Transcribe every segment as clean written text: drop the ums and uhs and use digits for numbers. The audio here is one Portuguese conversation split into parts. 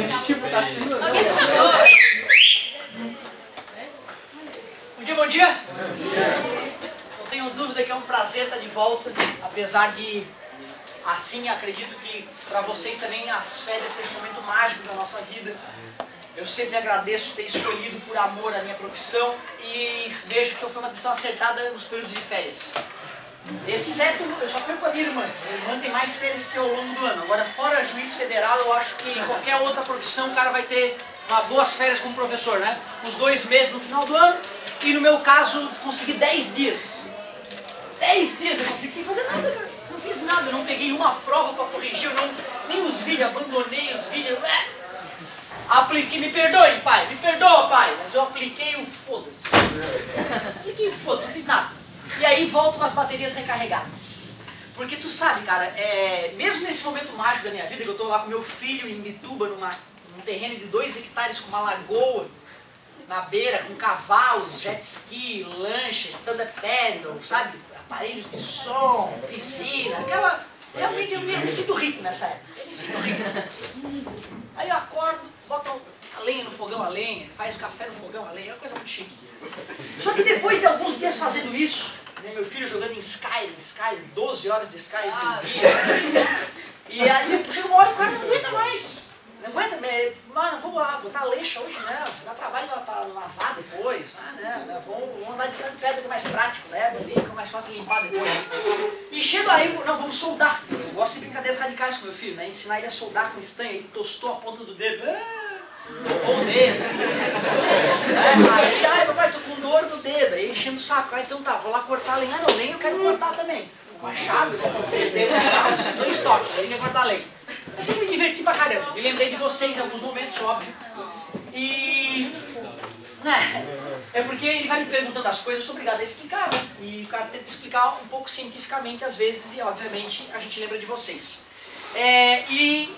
Alguém me chamou? Bom dia, bom dia. Não tenho dúvida que é um prazer estar de volta, apesar de, assim, acredito que para vocês também as férias sejam um momento mágico da nossa vida. Eu sempre agradeço ter escolhido por amor a minha profissão e vejo que foi uma decisão acertada nos períodos de férias. Exceto, eu só perco a minha irmã. Minha irmã tem mais férias que eu ao longo do ano. Agora, fora juiz federal, eu acho que em qualquer outra profissão o cara vai ter boas férias como professor, né? Uns 2 meses no final do ano. E no meu caso, consegui 10 dias. 10 dias eu consegui sem fazer nada, cara. Não fiz nada, não peguei uma prova para corrigir, eu não, nem os vídeos, abandonei os vídeos. Apliquei, me perdoe, pai, me perdoa, pai. Mas eu apliquei o foda-se. Apliquei o foda-se, não fiz nada. E aí volto com as baterias recarregadas. Porque tu sabe, cara, mesmo nesse momento mágico da minha vida, que eu tô lá com meu filho em Mituba, num terreno de 2 hectares com uma lagoa, na beira, com cavalos, jet ski, lancha, stand-up paddle, sabe? Aparelhos de som, piscina, aquela... Realmente eu me sinto rico nessa época. Eu me sinto rico. Aí eu acordo, boto a lenha no fogão, a lenha, faz o café no fogão, a lenha, é uma coisa muito chique. Só que depois de alguns dias fazendo isso, né, meu filho jogando em Skyrim, 12 horas de Skyrim por dia. E aí chega uma hora que o cara não aguenta mais. Não aguenta, mano, vou lá, botar leixa hoje não, dá trabalho pra lavar depois. Não, vamos andar de stand pedra que é mais prático, né? Ali fica mais fácil limpar depois. E chega aí, não, vamos soldar. Eu gosto de brincadeiras radicais com meu filho, né? Ensinar ele a soldar com estanho, ele tostou a ponta do dedo. Torrou o dedo. Aí, papai, tô com dor no dedo. Aí enchendo o saco. Ah, então tá, vou lá cortar a lenha. Ah, não, lenha eu quero cortar também. Machado, né? Tô em estoque, ele quer cortar a lenha. Eu sempre me diverti pra caramba. Me lembrei de vocês em alguns momentos, óbvio. E... né, é porque ele vai me perguntando as coisas, eu sou obrigado a explicar, né? E o cara tenta explicar um pouco cientificamente às vezes, e obviamente a gente lembra de vocês. E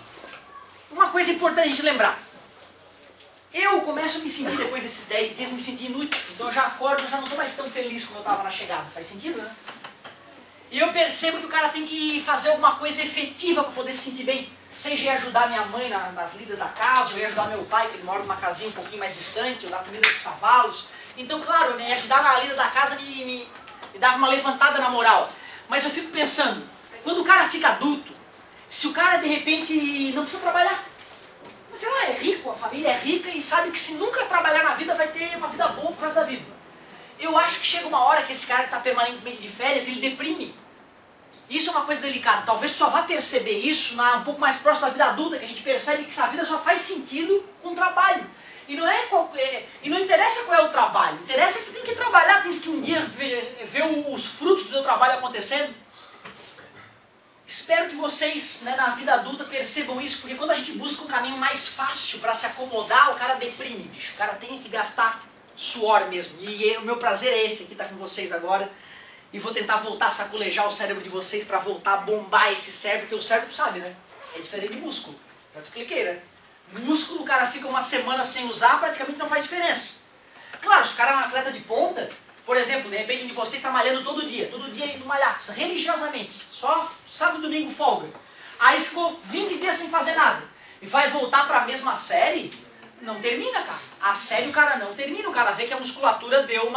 uma coisa importante a gente lembrar. Eu começo a me sentir, depois desses 10 dias, me sentir inútil. Então eu já acordo, eu já não estou mais tão feliz como eu estava na chegada. Faz sentido, né? E eu percebo que o cara tem que fazer alguma coisa efetiva para poder se sentir bem. Seja ajudar minha mãe nas lidas da casa, ou ia ajudar meu pai, que ele mora numa casinha um pouquinho mais distante, ou dar comida para os cavalos. Então, claro, me ajudar na lida da casa me dava uma levantada na moral. Mas eu fico pensando, quando o cara fica adulto, se o cara de repente não precisa trabalhar, sei lá, é rico, a família é rica e sabe que se nunca trabalhar na vida vai ter uma vida boa por causa da vida. Eu acho que chega uma hora que esse cara que está permanentemente de férias, ele deprime. Isso é uma coisa delicada. Talvez tu só vá perceber isso um pouco mais próximo da vida adulta, que a gente percebe que essa vida só faz sentido com trabalho. E não interessa qual é o trabalho, interessa que tu tem que trabalhar, tens que um dia ver os frutos do teu trabalho acontecendo. Espero que vocês, né, na vida adulta percebam isso, porque quando a gente busca um caminho mais fácil para se acomodar, o cara deprime, bicho. O cara tem que gastar suor mesmo. E o meu prazer é esse aqui, estar com vocês agora. E vou tentar voltar a sacolejar o cérebro de vocês para voltar a bombar esse cérebro, porque o cérebro sabe, né? É diferente de músculo. Já te expliquei, né? Músculo, o cara fica uma semana sem usar, praticamente não faz diferença. Claro, se o cara é um atleta de ponta, por exemplo, de repente de vocês está malhando todo dia indo malhar, religiosamente, só sábado e domingo folga. Aí ficou 20 dias sem fazer nada. E vai voltar para a mesma série, não termina, cara. A série o cara não termina, o cara vê que a musculatura deu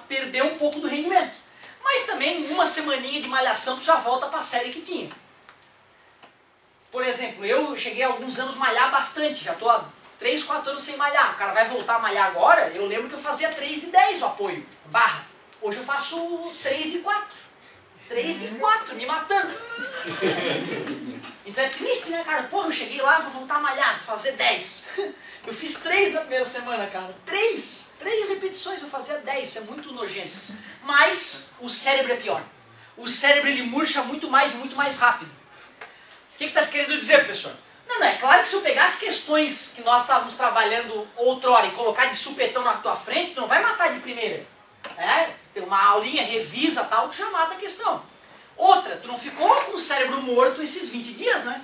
perdeu um pouco do rendimento. Mas também uma semaninha de malhação tu já volta para a série que tinha. Por exemplo, eu cheguei há alguns anos a malhar bastante, já estou há 3, 4 anos sem malhar. O cara vai voltar a malhar agora, eu lembro que eu fazia 3:10 o apoio, barra. Hoje eu faço 3:04. 3:04, me matando. Então é triste, né, cara? Porra, eu cheguei lá, vou voltar a malhar, fazer 10. Eu fiz 3 na primeira semana, cara. 3 repetições, eu fazia 10, isso é muito nojento. Mas o cérebro é pior. O cérebro ele murcha muito mais e muito mais rápido. O que está querendo dizer, professor? Não, é claro que se eu pegar as questões que nós estávamos trabalhando outrora e colocar de supetão na tua frente, tu não vai matar de primeira. Tem uma aulinha, revisa tal, tu já mata a questão. Outra, tu não ficou com o cérebro morto esses 20 dias, né?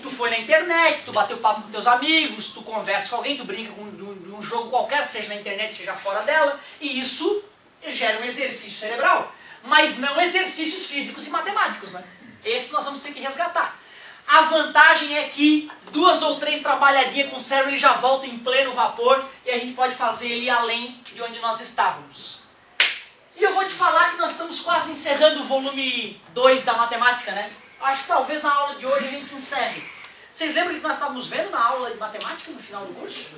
Tu foi na internet, tu bateu papo com teus amigos, tu conversa com alguém, tu brinca de um jogo qualquer, seja na internet, seja fora dela, e isso gera um exercício cerebral. Mas não exercícios físicos e matemáticos, né? Esse nós vamos ter que resgatar. A vantagem é que 2 ou 3 trabalhadinhas com o cérebro ele já volta em pleno vapor e a gente pode fazer ele além de onde nós estávamos. E eu vou te falar que nós estamos quase encerrando o volume 2 da matemática, né? Acho que talvez na aula de hoje a gente encerre. Vocês lembram que nós estávamos vendo na aula de matemática no final do curso?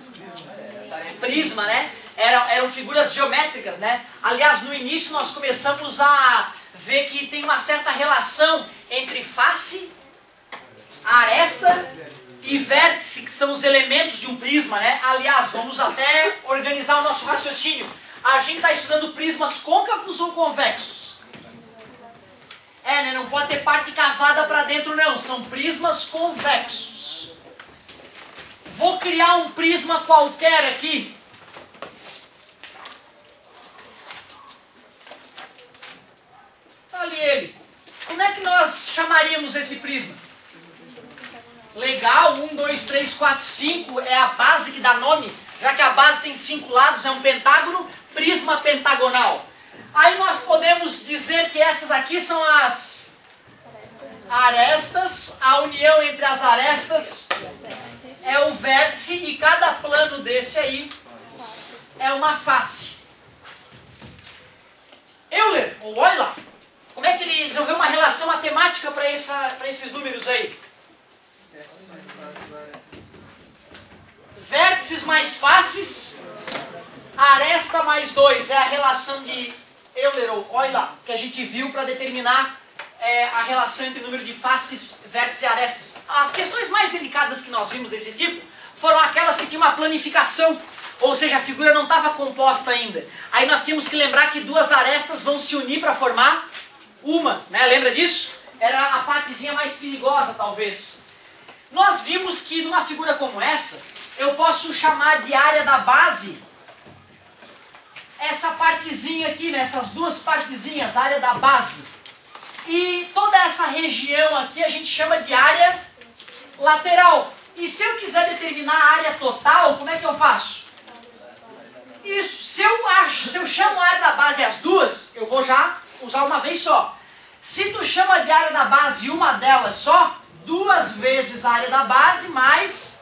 Prisma, né? Eram figuras geométricas, né? Aliás, no início nós começamos a ver que tem uma certa relação entre face, aresta e vértice, que são os elementos de um prisma, né? Aliás, vamos até organizar o nosso raciocínio. A gente está estudando prismas côncavos ou convexos? Né? Não pode ter parte cavada para dentro, não. São prismas convexos. Vou criar um prisma qualquer aqui. Ali ele. Como é que nós chamaríamos esse prisma? Legal, 1, 2, 3, 4, 5 é a base que dá nome. Já que a base tem 5 lados, é um pentágono, prisma pentagonal. Aí nós podemos dizer que essas aqui são as arestas, a união entre as arestas é o vértice e cada plano desse aí é uma face. Euler, ou Euler, como é que ele desenvolveu uma relação matemática para esses números aí? Vértices mais faces, aresta mais 2. É a relação de Euler ou Euler que a gente viu para determinar a relação entre o número de faces, vértices e arestas. As questões mais delicadas que nós vimos desse tipo foram aquelas que tinham uma planificação, ou seja, a figura não estava composta ainda. Aí nós tínhamos que lembrar que 2 arestas vão se unir para formar uma, né? Lembra disso? Era a partezinha mais perigosa, talvez. Nós vimos que numa figura como essa, eu posso chamar de área da base essa partezinha aqui, né? Essas 2 partezinhas, área da base. E toda essa região aqui a gente chama de área lateral. E se eu quiser determinar a área total, como é que eu faço? Isso, se eu chamo a área da base as 2, eu vou já usar uma vez só. Se tu chama de área da base uma delas só, 2 vezes a área da base mais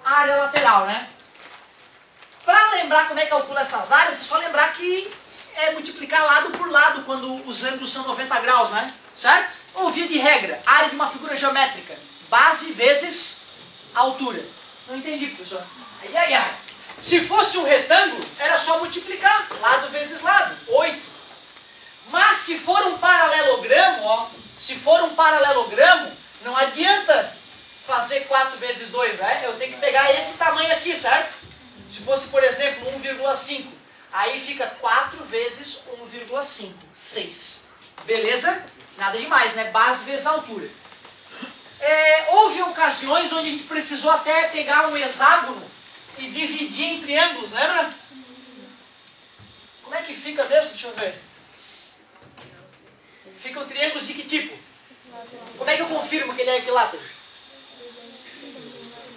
a área lateral, né? Para lembrar como é que calcula essas áreas, é só lembrar que é multiplicar lado por lado quando os ângulos são 90 graus, né? Certo? Ou via de regra, área de uma figura geométrica, base vezes altura. Não entendi, professor. Ai. Se fosse um retângulo, era só multiplicar, lado vezes lado, 8. Mas se for um paralelogramo, ó, não adianta fazer 4 vezes 2, né? Eu tenho que pegar esse tamanho aqui, certo? Se fosse, por exemplo, 1,5, aí fica 4 vezes 1,5, 6. Beleza? Nada demais, né? Base vezes altura. Houve ocasiões onde a gente precisou até pegar um hexágono e dividir em triângulos, lembra? Como é que fica mesmo? Deixa eu ver. Ficam triângulos de que tipo? Como é que eu confirmo que ele é equilátero?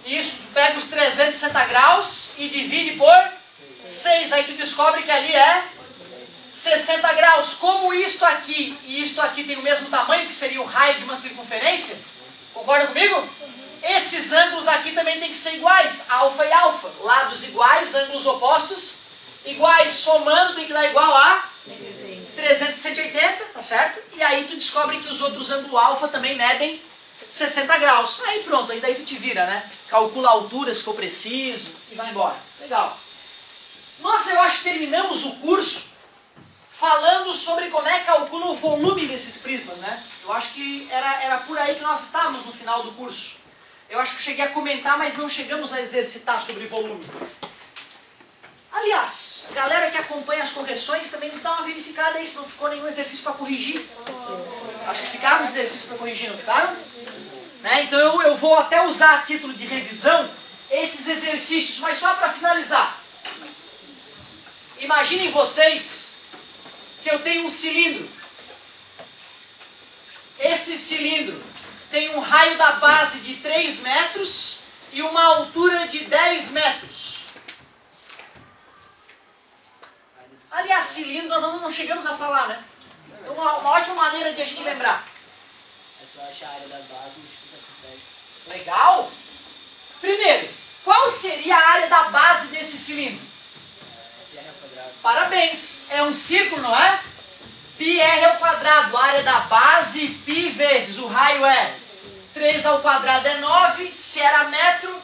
Isso, tu pega os 360 graus e divide por 6. Aí tu descobre que ali é 60 graus. Como isto aqui e isto aqui tem o mesmo tamanho, que seria o raio de uma circunferência, concorda comigo? Esses ângulos aqui também tem que ser iguais, alfa e alfa. Lados iguais, ângulos opostos iguais. Somando tem que dar igual a 380, tá certo? E aí tu descobre que os outros ângulos alfa também medem 60 graus. Aí pronto, aí daí tu te vira, né? Calcula a altura se for preciso e vai embora. Legal. Nós, eu acho que terminamos o curso falando sobre como é que calcula o volume desses prismas, né? Eu acho que era por aí que nós estávamos no final do curso. Eu acho que cheguei a comentar, mas não chegamos a exercitar sobre volume. Aliás, a galera que acompanha as correções também dá uma verificada aí se não ficou nenhum exercício para corrigir. Acho que ficaram os exercícios para corrigir, não ficaram? Né? Então eu vou até usar a título de revisão esses exercícios, mas só para finalizar. Imaginem vocês que eu tenho um cilindro. Esse cilindro tem um raio da base de 3 metros e uma altura de 10 metros. Aliás, cilindro nós não chegamos a falar, né? Uma ótima maneira de a gente lembrar. É só achar a área da base e multiplicar. Legal? Primeiro, qual seria a área da base desse cilindro? Parabéns, é um círculo, não é? Πr ao quadrado, a área da base, π vezes, o raio é 3 ao quadrado é 9, se era metro,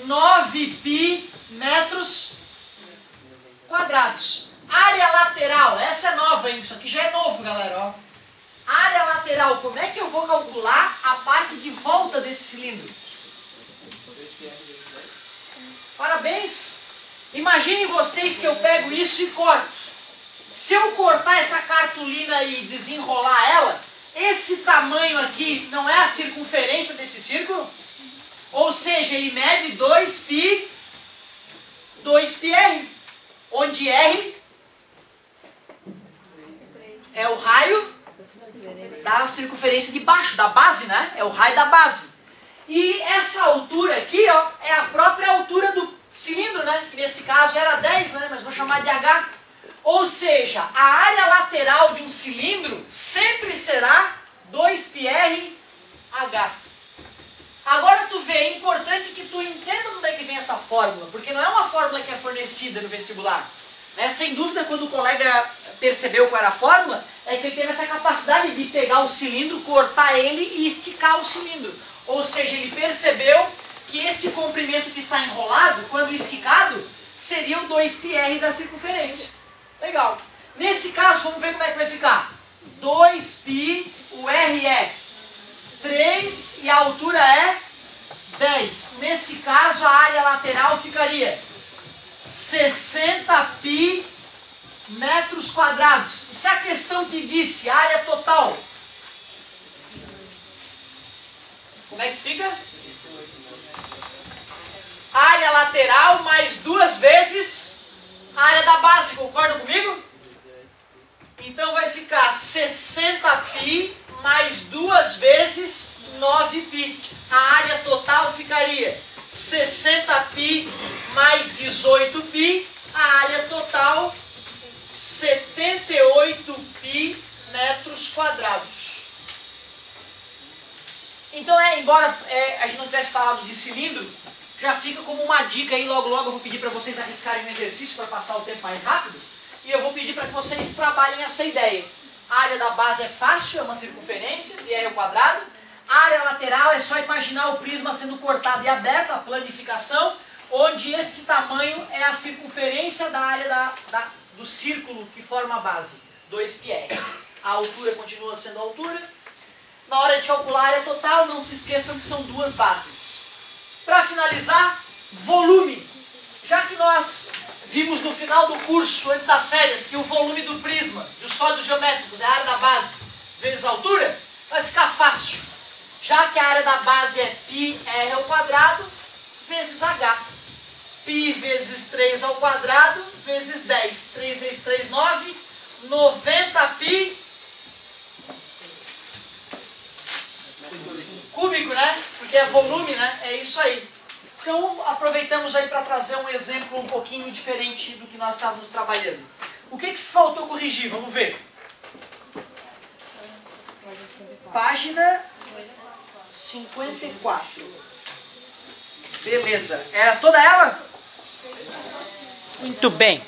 9π metros quadrados. Área lateral, essa é nova, hein? Isso aqui já é novo, galera. Ó. Área lateral, como é que eu vou calcular a parte de volta desse cilindro? Parabéns! Imaginem vocês que eu pego isso e corto. Se eu cortar essa cartolina e desenrolar ela, esse tamanho aqui não é a circunferência desse círculo? Ou seja, ele mede 2πr, onde R é o raio da circunferência de baixo, da base, né? É o raio da base. E essa altura aqui, ó, é a própria altura do cilindro, né? Que nesse caso era 10, né? Mas vou chamar de H. Ou seja, a área lateral de um cilindro sempre será 2πrH. Agora tu vê, é importante que tu entenda de onde é que vem essa fórmula, porque não é uma fórmula que é fornecida no vestibular. Sem dúvida, quando o colega percebeu qual era a fórmula, é que ele teve essa capacidade de pegar o cilindro, cortar ele e esticar o cilindro. Ou seja, ele percebeu que esse comprimento que está enrolado, quando esticado, seria o 2πr da circunferência. Legal. Nesse caso, vamos ver como é que vai ficar. 2π, o R é 3 e a altura é 10. Nesse caso, a área lateral ficaria 60π metros quadrados. E se a questão que disse área total, como é que fica? Área lateral mais 2 vezes a área da base, concordam comigo? Então vai ficar 60π mais 2 vezes 9π. A área total ficaria 60π mais 18π. A área total 78π metros quadrados. Então, embora a gente não tivesse falado de cilindro, já fica como uma dica aí, logo eu vou pedir para vocês arriscarem um exercício para passar o tempo mais rápido, e eu vou pedir para que vocês trabalhem essa ideia. A área da base é fácil, é uma circunferência, e é o quadrado. A área lateral é só imaginar o prisma sendo cortado e aberto, a planificação, onde este tamanho é a circunferência da área do círculo que forma a base, 2πr. A altura continua sendo a altura. Na hora de calcular a área total, não se esqueçam que são 2 bases. Para finalizar, volume. Já que nós vimos no final do curso, antes das férias, que o volume do prisma, dos sólidos geométricos, é a área da base vezes a altura, vai ficar fácil. Já que a área da base é πr ao quadrado vezes h. Π vezes 3 ao quadrado vezes 10. 3 vezes 3, 9. 90π cúbico, né? Porque é volume, né? É isso aí. Então, aproveitamos aí para trazer um exemplo um pouquinho diferente do que nós estávamos trabalhando. O que faltou corrigir? Vamos ver. Página 54. Beleza. Era toda ela? Muito bem.